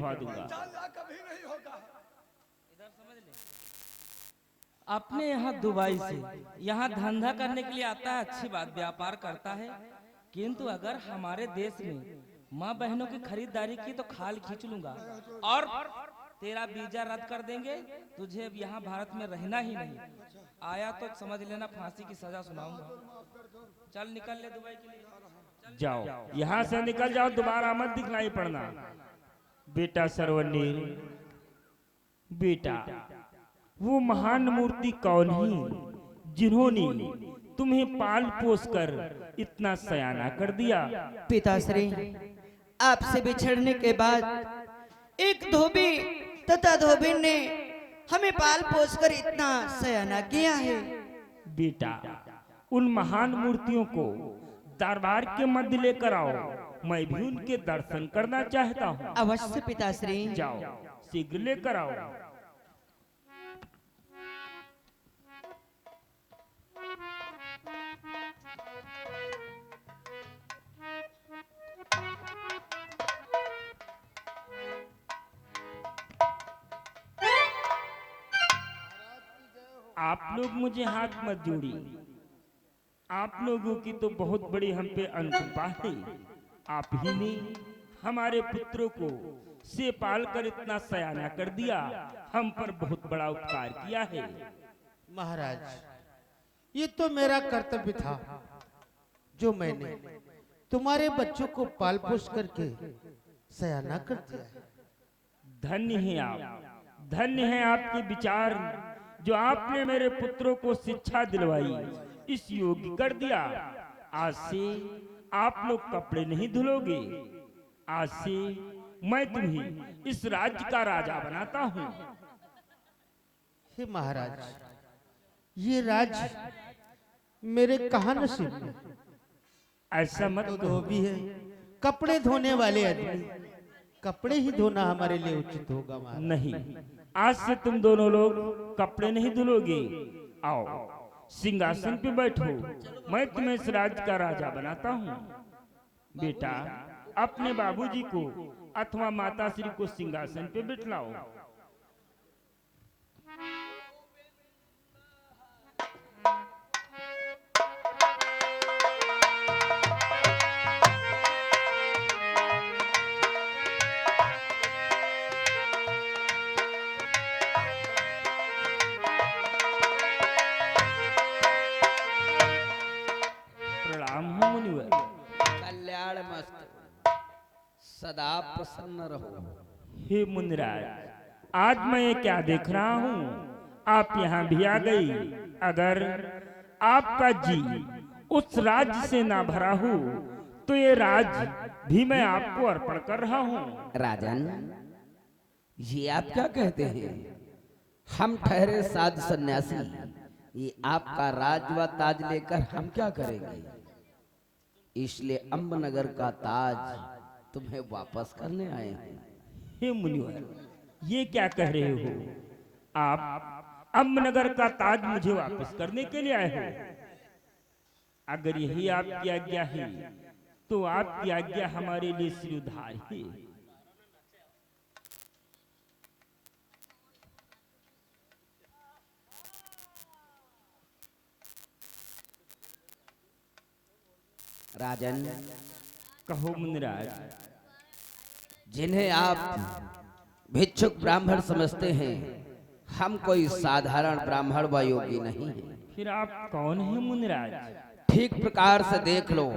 चढ़वा दूंगा। कभी नहीं होगा। इधर समझ ले, अपने यहाँ दुबई से यहाँ धंधा करने के लिए आता है, अच्छी बात, व्यापार करता है, किंतु अगर हमारे देश में माँ बहनों की खरीदारी की तो खाल खींच लूंगा और तेरा वीजा रद्द कर देंगे, तुझे अब यहाँ भारत में रहना ही नहीं। आया तो समझ लेना फांसी की सजा सुनाऊंगा। चल निकल ले दुबई के लिए। जाओ, यहाँ से निकल जाओ, दोबारा मत दिखलाई पड़ना। बेटा सरवनील, बेटा वो महान मूर्ति कौन ही जिन्होंने तुम्हें पाल पोस कर इतना सयाना कर दिया? पिताश्री, आपसे बिछड़ने के बाद एक धोबी तथा धोबिन ने हमें पाल पोस कर इतना सयाना किया है। बेटा, उन महान मूर्तियों को दरबार के मध्य लेकर आओ, मैं भी उनके दर्शन करना चाहता हूँ। अवश्य पिताश्री। जाओ, शीघ्र लेकर आओ। आप लोग मुझे हाथ मत जोड़िए, आप लोगों की तो बहुत बड़ी हम पे अनुकंपा है। आप ही ने हमारे पुत्रों को से पाल कर इतना सयाना कर दिया, हम पर बहुत बड़ा उपकार किया है। महाराज, ये तो मेरा कर्तव्य था जो मैंने तुम्हारे बच्चों को पाल पोस करके सयाना कर दिया। धन्य है आप, धन्य है आपके विचार जो आपने मेरे पुत्रों को शिक्षा दिलवाई, इस योग्य कर दिया। आज से आप लोग कपड़े नहीं धुलोगे, आज से मैं तुम्हें इस राज्य का राजा बनाता हूँ। हे महाराज, ये राज्य मेरे कहाँ नसीब में? ऐसा मत तो कहो। धोबी है, कपड़े धोने वाले आदमी, कपड़े ही धोना हमारे लिए उचित होगा महाराज। नहीं, आज से तुम दोनों लोग कपड़े नहीं धुलोगे। आओ, सिंहासन पे बैठो, मैं तुम्हें इस राज्य का राजा बनाता हूँ। बेटा, अपने बाबूजी को अथवा माताश्री को सिंहासन पे बिठलाओ। प्रणाम हो मुनिवर। कल्याण मस्त, सदा प्रसन्न रहो। हे मुनिराज, आज मैं ये क्या देख रहा हूँ, आप यहाँ भी आ गई। अगर आपका जी उस राज्य से ना भरा हो तो ये राज्य भी मैं आपको अर्पण कर रहा हूँ। राजन, ये आप क्या कहते हैं? हम ठहरे साधु सन्यासी, ये आपका राज व ताज लेकर हम क्या करेंगे? इसलिए अम्बनगर का ताज तुम्हें वापस करने आए हैं। हे मुनिवर, ये क्या कह रहे हो? आप अम्बनगर का ताज मुझे वापस करने के लिए आए हो? अगर यही आपकी आज्ञा है तो आपकी आज्ञा हमारे लिए सिरउद्धार है। राजन, कहो मुनिराज। जिन्हें आप भिक्षुक ब्राह्मण समझते हैं, हम कोई साधारण ब्राह्मण व योगी नहीं हैं। फिर आप कौन हैं मुनिराज? ठीक प्रकार से देख लो,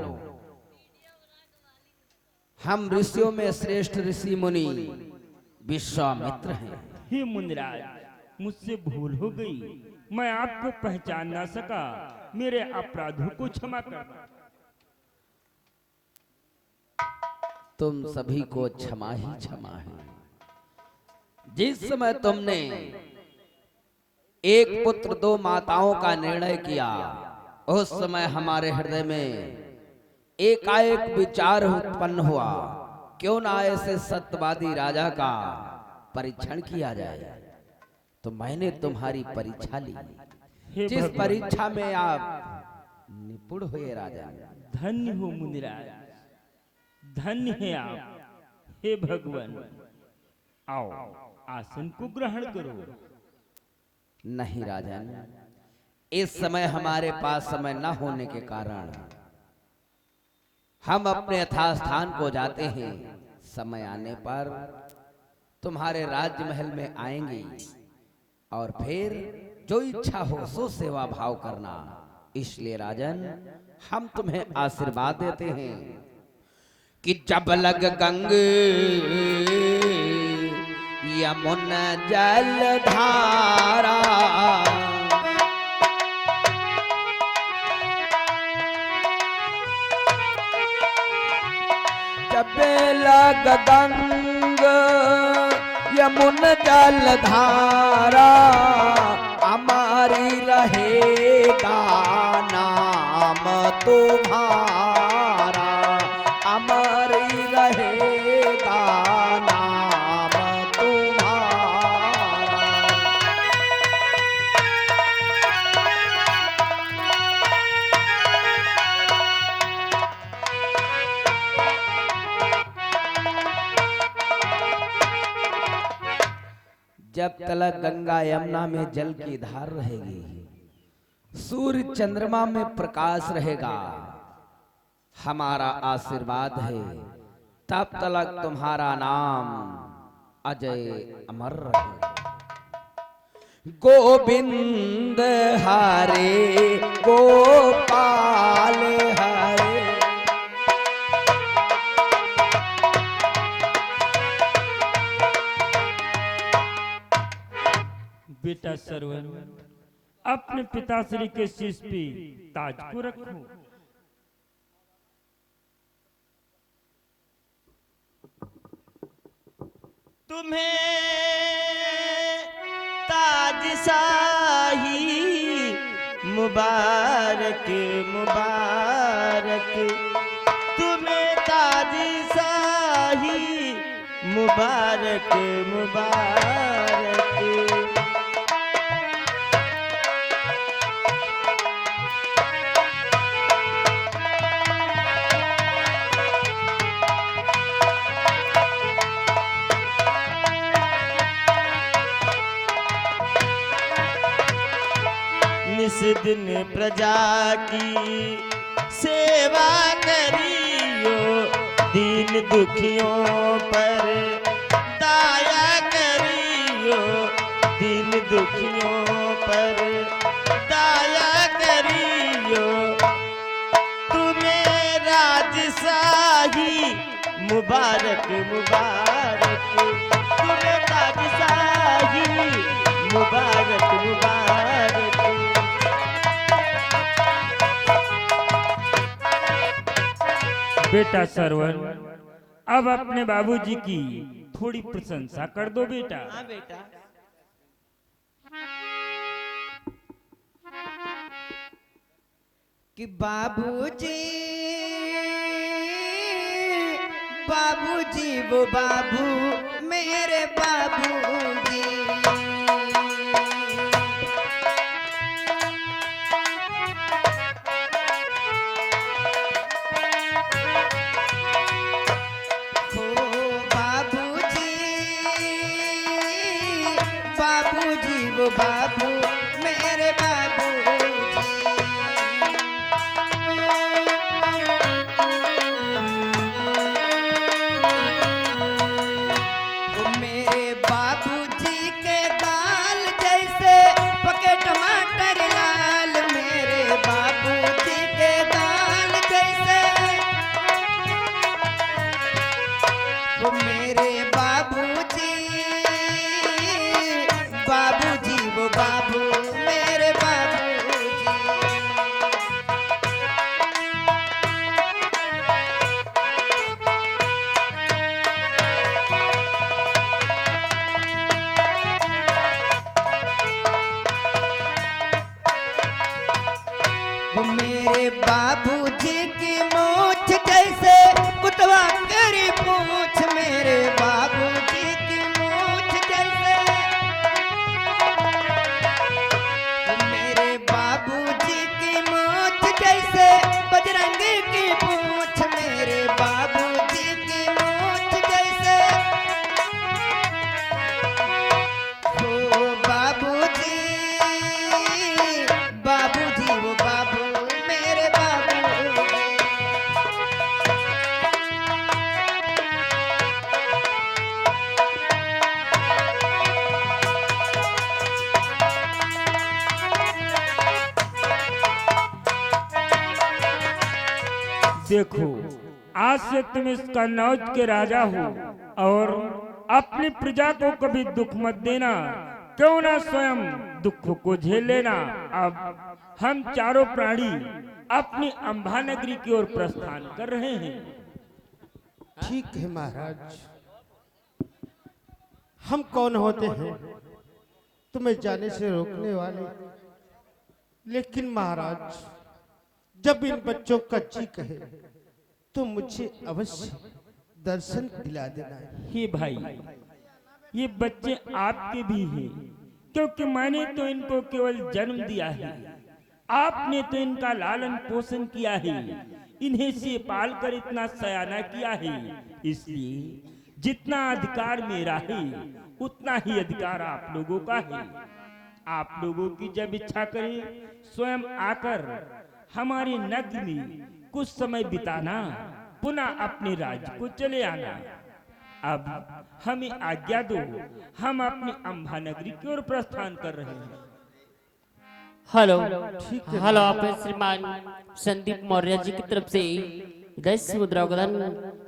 हम ऋषियों में श्रेष्ठ ऋषि मुनि विश्वामित्र हैं। हे मुनिराज, मुझसे भूल हो गई, मैं आपको पहचान ना सका, मेरे अपराधों को क्षमा करना। तुम सभी को क्षमा ही क्षमा है। जिस समय तुमने एक पुत्र दो माताओं का निर्णय किया, उस समय हमारे हृदय में एकाएक विचार उत्पन्न हुआ, क्यों ना ऐसे सत्यवादी राजा का परीक्षण किया जाए। तो मैंने तुम्हारी परीक्षा ली, हे जिस भगवान, परीक्षा में आप निपुण हुए राजा। धन्य हो मुनिराज, धन्य है आप। हे भगवान, आओ आसन को ग्रहण करो। नहीं राजन, इस समय हमारे पास समय न होने के कारण हम अपने यथास्थान को जाते हैं। समय आने पर तुम्हारे राजमहल में आएंगे और फिर जो इच्छा हो सो सेवा भाव करना। इसलिए राजन, हम तुम्हें आशीर्वाद देते हैं कि जब लग गंग यमुना जल धारा, जब लग गंग यमुना जल धारा, हमारी रहेगा नाम तुम्हारा, हमारी रहेगा नाम तुम्हारा। जब तलक गंगा यमुना में जल की धार रहेगी, सूर्य चंद्रमा में प्रकाश रहेगा, हमारा आशीर्वाद है, तब तलक तुम्हारा नाम अजय अमर रहे। गोविंद हरे गोपाल हरे, बेटा सरवन, अपने पिताश्री के शीश पे ताज को रखो। तुम्हें ताज शाही मुबारक मुबारक, तुम्हें ताज शाही मुबारक मुबारक। निस दिन प्रजा की सेवा करियो, दीन दुखियों पर दया करियो, दीन दुखियों पर दया करियो। तुम्हें राजशाही मुबारक मुबारक, तुम्हें राजशाही मुबारक मुबारक। बेटा सरवन, अब अपने बाबूजी की थोड़ी प्रशंसा कर दो बेटा। हाँ बेटा। कि बाबूजी बाबूजी वो बाबू मेरे बाबूजी, बाबू मेरे बाबूजी। मेरे बाबूजी के गाल जैसे पके टमाटर लाल, मेरे बाबूजी के गाल जैसे, वो मेरे बाबूजी बाबूजी वो बाबू मेरे बाबूजी। वो मेरे बाबूजी की मूछ जैसे कुतवा करी पूछ, मेरे बाबूजी की मूछ जैसे, मेरे बाबूजी की मूछ जैसे बजरंग की पूछ, मेरे बाबूजी की मूछ जैसे देखो, आज से तुम इस कन्नौज के राजा हो और अपनी प्रजा को कभी दुख मत देना, क्यों ना स्वयं दुख को झेल लेना। अब हम चारों प्राणी अपनी अंबा नगरी की ओर प्रस्थान कर रहे हैं। ठीक है महाराज, हम कौन होते हैं तुम्हें जाने से रोकने वाले? लेकिन महाराज, जब इन बच्चों का जी कहे तो मुझे अवश्य दर्शन दिला देना। हे भाई, ये बच्चे आपके भी हैं, क्योंकि मैंने तो इनको केवल जन्म दिया है, आपने तो इनका लालन पोषण किया है, इन्हें से पाल कर इतना सयाना किया है। इसलिए जितना अधिकार मेरा है उतना ही अधिकार आप लोगों का है। आप लोगों की जब इच्छा करे स्वयं आकर हमारे नगर में कुछ समय बिताना, पुनः अपने राज्य को चले आना। अब हमें आज्ञा दो, हम अपनी अंबा नगरी की ओर प्रस्थान कर रहे हैं। हेलो हेलो, आपने श्रीमान संदीप मौर्य जी की तरफ से 10 मुद्रा का दान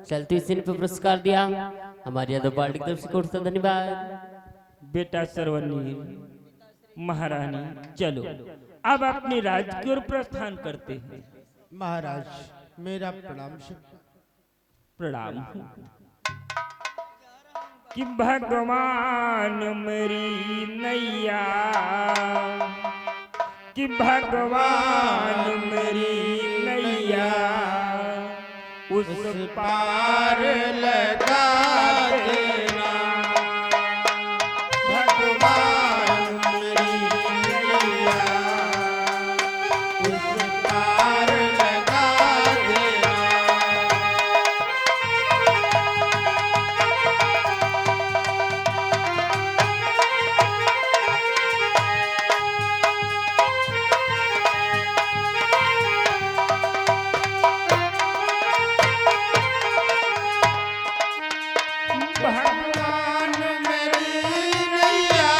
चलती सीन पे पुरस्कार दिया। हमारी यादव पार्टी की तरफ से कोट से धन्यवाद। बेटा सरवनीर, महारानी, चलो अब अपने राज्य की ओर प्रस्थान करते हैं। महाराज, मेरा प्रणाम। प्रणाम कि भगवान मेरी नैया, कि भगवान मेरी नैया उस पार लगा देना। भगवान मेरी नैया उस पार लगा देना। भगवान मेरी नैया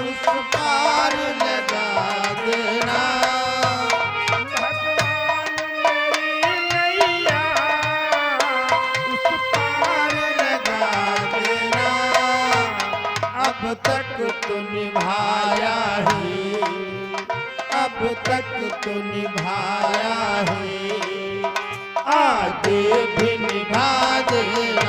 उस पार लगा देना। भगवान मेरी नैया उस पार लगा देना। अब तक तो निभाया है, अब तक तो निभाया है, आगे भी निभा देना।